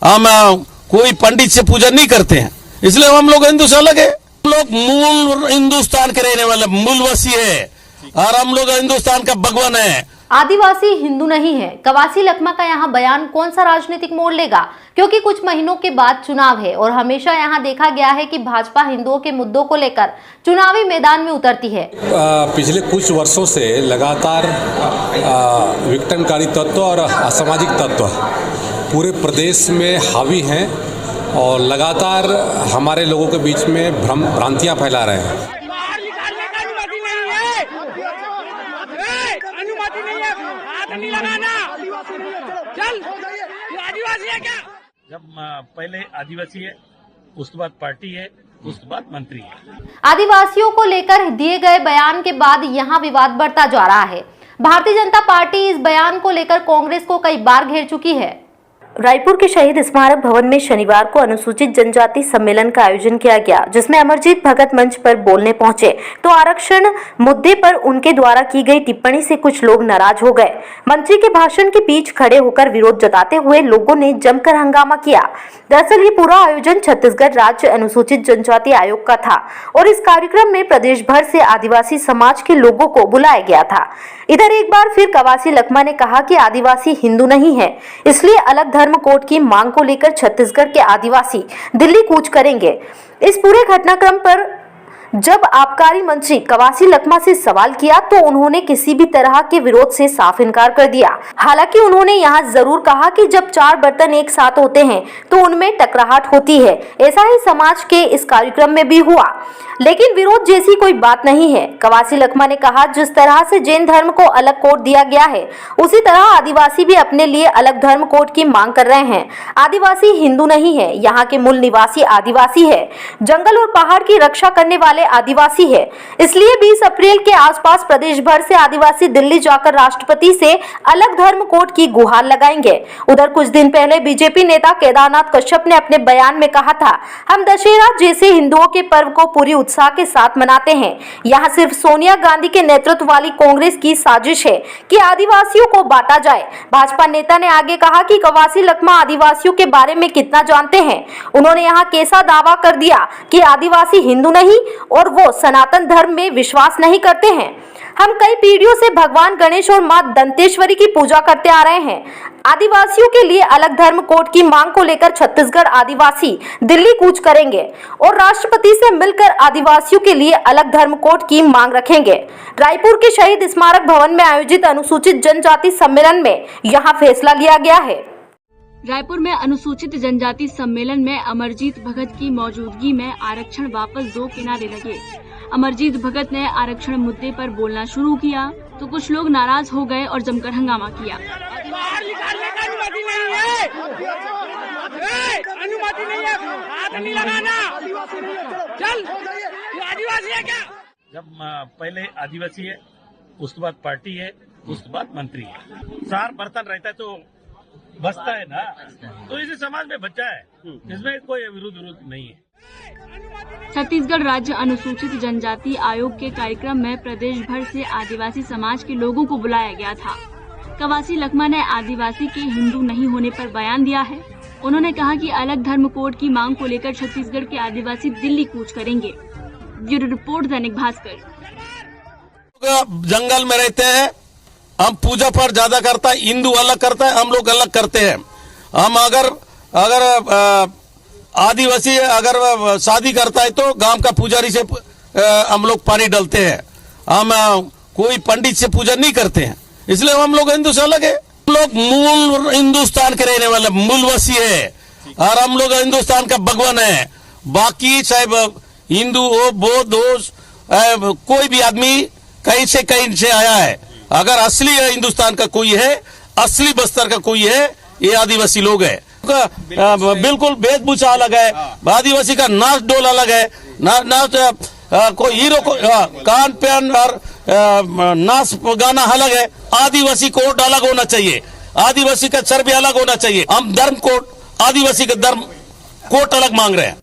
हम कोई पंडित से पूजा नहीं करते हैं, इसलिए हम लोग हिंदू से अलग है। हम लोग मूल हिंदुस्तान के रहने वाले मूलवासी है और हम लोग हिंदुस्तान का भगवान है। आदिवासी हिंदू नहीं है, कवासी लखमा का यहाँ बयान कौन सा राजनीतिक मोड़ लेगा, क्योंकि कुछ महीनों के बाद चुनाव है और हमेशा यहाँ देखा गया है कि भाजपा हिंदुओं के मुद्दों को लेकर चुनावी मैदान में उतरती है। पिछले कुछ वर्षों से लगातार विघटनकारी तत्व और असामाजिक तत्व पूरे प्रदेश में हावी हैं और लगातार हमारे लोगों के बीच में भ्रांतियां फैला रहे हैं। अनुमति नहीं है, हाथ नहीं लगाना। चल, ये आदिवासी है क्या? जब पहले आदिवासी है, उसके बाद पार्टी है, उसके बाद मंत्री है। आदिवासियों को लेकर दिए गए बयान के बाद यहाँ विवाद बढ़ता जा रहा है। भारतीय जनता पार्टी इस बयान को लेकर कांग्रेस को कई बार घेर चुकी है। रायपुर के शहीद स्मारक भवन में शनिवार को अनुसूचित जनजाति सम्मेलन का आयोजन किया गया, जिसमें अमरजीत भगत मंच पर बोलने पहुंचे तो आरक्षण मुद्दे पर उनके द्वारा की गई टिप्पणी से कुछ लोग नाराज हो गए। मंत्री के भाषण के बीच खड़े होकर विरोध जताते हुए लोगों ने जमकर हंगामा किया। दरअसल ये पूरा आयोजन छत्तीसगढ़ राज्य अनुसूचित जनजाति आयोग का था और इस कार्यक्रम में प्रदेश भर से आदिवासी समाज के लोगों को बुलाया गया था। इधर एक बार फिर कवासी लखमा ने कहा कि आदिवासी हिंदू नहीं है, इसलिए अलग धर्म कोड की मांग को लेकर छत्तीसगढ़ के आदिवासी दिल्ली कूच करेंगे। इस पूरे घटनाक्रम पर जब आबकारी मंत्री कवासी लखमा से सवाल किया तो उन्होंने किसी भी तरह के विरोध से साफ इनकार कर दिया। हालांकि उन्होंने यहाँ जरूर कहा कि जब चार बर्तन एक साथ होते हैं तो उनमें टकराहट होती है। ऐसा ही समाज के इस कार्यक्रम में भी हुआ, लेकिन विरोध जैसी कोई बात नहीं है। कवासी लखमा ने कहा, जिस तरह से जैन धर्म को अलग कोड दिया गया है, उसी तरह आदिवासी भी अपने लिए अलग धर्म कोड की मांग कर रहे हैं। आदिवासी हिंदू नहीं है, यहाँ के मूल निवासी आदिवासी है, जंगल और पहाड़ की रक्षा करने वाले आदिवासी है। इसलिए 20 अप्रैल के आसपास प्रदेश भर से आदिवासी दिल्ली जाकर राष्ट्रपति से अलग धर्म कोड की गुहार लगाएंगे। उधर कुछ दिन पहले बीजेपी नेता केदारनाथ कश्यप ने अपने बयान में कहा था, हम दशहरा जैसे हिंदुओं के पर्व को पूरी उत्साह के साथ मनाते हैं। यहाँ सिर्फ सोनिया गांधी के नेतृत्व वाली कांग्रेस की साजिश है कि आदिवासियों को बांटा जाए। भाजपा नेता ने आगे कहा कि कवासी लखमा आदिवासियों के बारे में कितना जानते हैं। उन्होंने यहाँ कैसा दावा कर दिया कि आदिवासी हिंदू नहीं और वो सनातन धर्म में विश्वास नहीं करते हैं। हम कई पीढ़ियों से भगवान गणेश और मां दंतेश्वरी की पूजा करते आ रहे हैं। आदिवासियों के लिए अलग धर्म कोड की मांग को लेकर छत्तीसगढ़ आदिवासी दिल्ली कूच करेंगे और राष्ट्रपति से मिलकर आदिवासियों के लिए अलग धर्म कोड की मांग रखेंगे। रायपुर के शहीद स्मारक भवन में आयोजित अनुसूचित जनजाति सम्मेलन में यहां फैसला लिया गया है। रायपुर में अनुसूचित जनजाति सम्मेलन में अमरजीत भगत की मौजूदगी में आरक्षण वापस दो के नारे लगे। अमरजीत भगत ने आरक्षण मुद्दे पर बोलना शुरू किया तो कुछ लोग नाराज हो गए और जमकर हंगामा किया। अनुमति नहीं है, हाथ नहीं लगाना। चल, ये आदिवासी है क्या? जब पहले आदिवासी है, उसके बाद पार्टी है, उसके बाद मंत्री है। चार बर्तन रहता है तो बचता है ना, तो इसी समाज में बच्चा है, इसमें कोई विरोध नहीं है। छत्तीसगढ़ राज्य अनुसूचित जनजाति आयोग के कार्यक्रम में प्रदेश भर से आदिवासी समाज के लोगों को बुलाया गया था। कवासी लखमा ने आदिवासी के हिंदू नहीं होने पर बयान दिया है। उन्होंने कहा कि अलग धर्म कोड की मांग को लेकर छत्तीसगढ़ के आदिवासी दिल्ली कूच करेंगे। Bureau report, Dainik Bhaskar. जंगल में रहते हैं, हम पूजा पाठ ज्यादा करता है, हिंदू अलग करता है, हम लोग अलग करते हैं। हम अगर आदिवासी अगर शादी करता है तो गांव का पुजारी से हम लोग पानी डालते हैं। हम कोई पंडित से पूजा नहीं करते हैं, इसलिए हम लोग हिंदू से अलग है। हम लोग मूल हिंदुस्तान के रहने वाले मूलवासी है और हम लोग हिंदुस्तान का भगवान है। बाकी चाहे हिंदू हो, बौद्ध हो, कोई भी आदमी कहीं से आया है, अगर असली हिंदुस्तान का कोई है, असली बस्तर का कोई है, ये आदिवासी लोग है। बिल्कुल वेशभूषा अलग है, आदिवासी का नाच डोल अलग है, नाच कोई हीरो को कान पेन और नाच गाना अलग है। आदिवासी कोड अलग होना चाहिए, आदिवासी का चर्बी अलग होना चाहिए। हम धर्म कोड, आदिवासी का धर्म कोड अलग मांग रहे हैं।